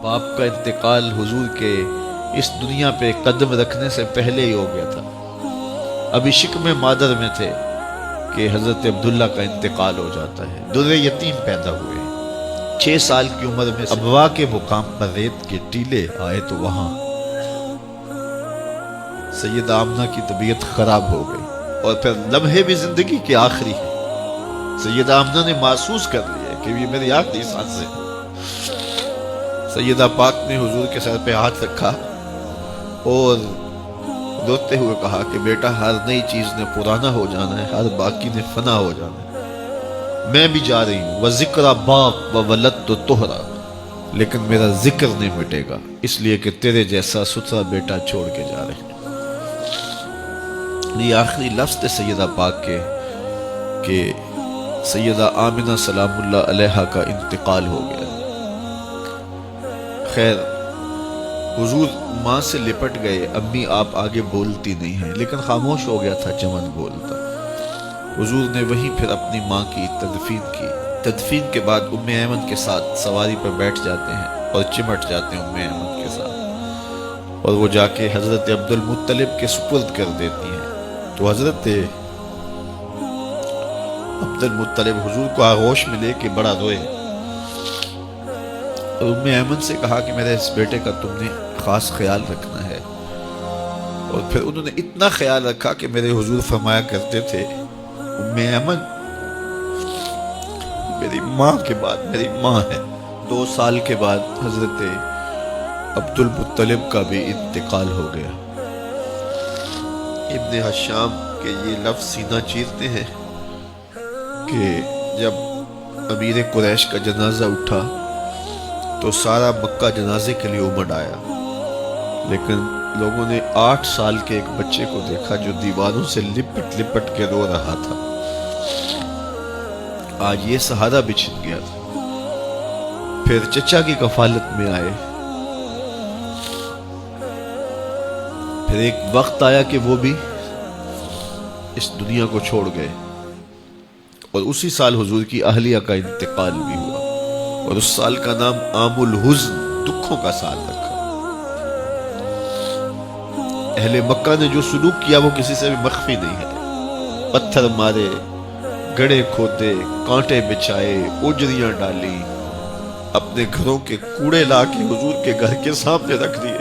باپ کا انتقال حضور کے اس دنیا پہ قدم رکھنے سے پہلے ہی ہو گیا تھا۔ ابھی شکم مادر میں تھے کہ حضرت عبداللہ کا انتقال ہو جاتا ہے۔ در یتیم پیدا ہوئے، 6 سال کی عمر میں ابوا کے مقام پر ریت کے ٹیلے آئے تو وہاں سیدہ آمنہ کی طبیعت خراب ہو گئی، اور پھر لمحے بھی زندگی کے آخری ہیں۔ سیدہ آمنہ نے محسوس کر لیا کہ یہ میری آخری سانس ہے۔ سیدہ پاک نے حضور کے سر پہ ہاتھ رکھا اور روتے ہوئے کہا کہ بیٹا، ہر نئی چیز نے پرانا ہو جانا ہے، ہر باقی نے فنا ہو جانا ہے۔ میں بھی جا رہی ہوں، وَذِكْرَ بَاق وَوَلَدْتُ طُہْرًا، لیکن میرا ذکر نہیں مٹے گا، اس لیے کہ تیرے جیسا ستھرا بیٹا چھوڑ کے جا رہے ہیں۔ یہ آخری لفظ تھے سیدہ پاک کے کہ سیدہ آمنہ سلام اللہ علیہا کا انتقال ہو گیا۔ خیر، حضور ماں سے لپٹ گئے، امی آپ آگے بولتی نہیں ہیں، لیکن خاموش ہو گیا تھا چمن بولتا۔ حضور نے وہیں پھر اپنی ماں کی تدفین کی۔ تدفین کے بعد ام ایمن کے ساتھ سواری پر بیٹھ جاتے ہیں اور چمٹ جاتے ہیں ام ایمن کے ساتھ، اور وہ جا کے حضرت عبد المطلب کے سپرد کر دیتی ہیں۔ تو حضرت عبد المطلب حضور کو آغوش میں لے کے بڑا روئے، اور ام ایمن سے کہا کہ میرے اس بیٹے کا تم نے خاص خیال رکھنا ہے۔ اور پھر انہوں نے اتنا خیال رکھا کہ میرے حضور فرمایا کرتے تھے، ام ایمن میری ماں کے بعد میری ماں ہے۔ 2 سال کے بعد حضرت عبد المطلب کا بھی انتقال ہو گیا۔ ابن حشام کے یہ لفظ سینہ چیرتے ہیں کہ جب امیر قریش کا جنازہ اٹھا تو سارا مکہ جنازے کے لیے امڑ آیا، لیکن لوگوں نے 8 سال کے ایک بچے کو دیکھا جو دیواروں سے لپٹ لپٹ کے رو رہا تھا۔ آج یہ سہارا بچھن گیا تھا۔ پھر چچا کی کفالت میں آئے، پھر ایک وقت آیا کہ وہ بھی اس دنیا کو چھوڑ گئے، اور اسی سال حضور کی اہلیہ کا انتقال بھی ہوا، اور اس سال کا نام عام الحزن، دکھوں کا سال رکھا۔ اہل مکہ نے جو سلوک کیا وہ کسی سے بھی مخفی نہیں ہے۔ پتھر مارے، گڑھے کھودے، کانٹے بچھائے، اجریاں ڈالی، اپنے گھروں کے کوڑے لا کے حضور کے گھر کے سامنے رکھ دیے۔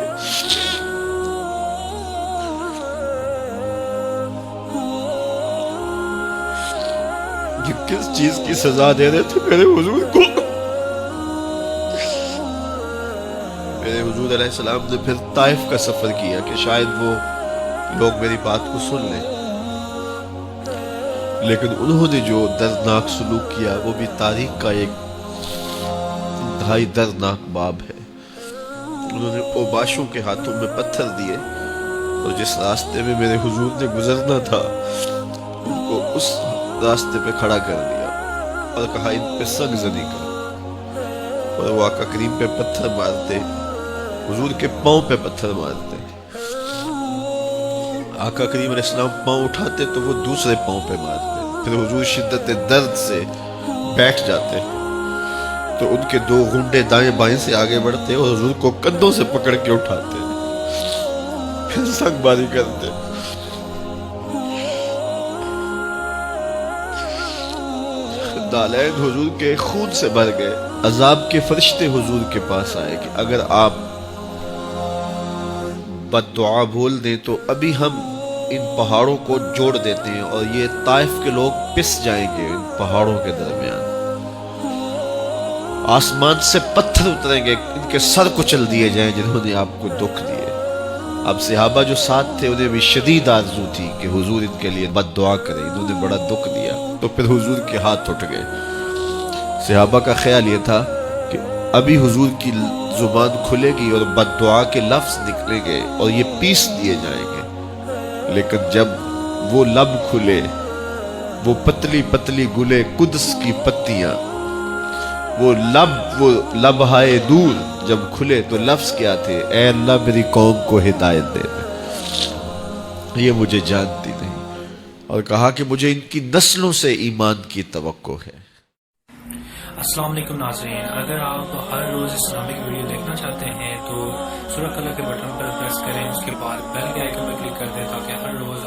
یہ کس چیز کی سزا دے رہے تھے میرے حضور کو؟ میرے حضور علیہ السلام نے پھر طائف کا سفر کیا کہ شاید وہ لوگ میری بات کو سن لیں، لیکن انہوں نے جو دردناک سلوک کیا وہ بھی تاریخ کا ایک انتہائی دردناک باب ہے۔ انہوں نے اوباشوں کے ہاتھوں میں پتھر دیے، اور جس راستے میں میرے حضور نے گزرنا تھا ان کو اس راستے پہ کھڑا کر دیا اور کہا ان پہ سنگ زنی کر، اور وہ آقا کریم پہ پتھر مارتے، حضور کے پاؤں پہ پتھر مارتے۔ آقا کریم علیہ السلام پاؤں اٹھاتے تو وہ دوسرے پاؤں پہ مارتے، پھر حضور شدت درد سے بیٹھ جاتے تو ان کے 2 گھنڈے دائیں بائیں سے آگے بڑھتے اور حضور کو کندھوں سے پکڑ کے اٹھاتے، پھر سنگ باری کرتے۔ نالین حضور کے خون سے بھر گئے۔ عذاب کے فرشتے حضور کے پاس آئے کہ اگر آپ بد دعا بول دیں تو ابھی ہم ان پہاڑوں کو جوڑ دیتے ہیں اور یہ طائف کے لوگ پس جائیں گے ان پہاڑوں کے درمیان، آسمان سے پتھر اتریں گے، ان کے سر کچل دیے جائیں جنہوں نے آپ کو دکھ دیے۔ اب صحابہ جو ساتھ تھے انہیں بھی شدید آرزو تھی کہ حضور ان کے لیے بد دعا کرے، انہوں نے بڑا دکھ دیا، تو پھر حضور کے ہاتھ اٹھ گئے۔ صحابہ کا خیال یہ تھا کہ ابھی حضور کی زبان کھلے گی اور بد دعا کے لفظ نکلیں گے اور یہ پیس دیے جائیں گے، لیکن جب وہ لب کھلے، وہ پتلی پتلی گلے قدس کی پتیاں، وہ لبہائے دور جب کھلے تو لفظ کیا تھے؟ اے اللہ میری قوم کو ہدایت دے دے، یہ مجھے جانتی نہیں، اور کہا کہ مجھے ان کی نسلوں سے ایمان کی توقع ہے۔ السلام علیکم ناظرین، اگر آپ ہر روز اسلامک ویڈیو دیکھنا چاہتے ہیں تو سورہ کلر کے بٹن پر پریس کریں، اس کے بعد بیل کے آئیکن پر کلک کر دیں تاکہ ہر روز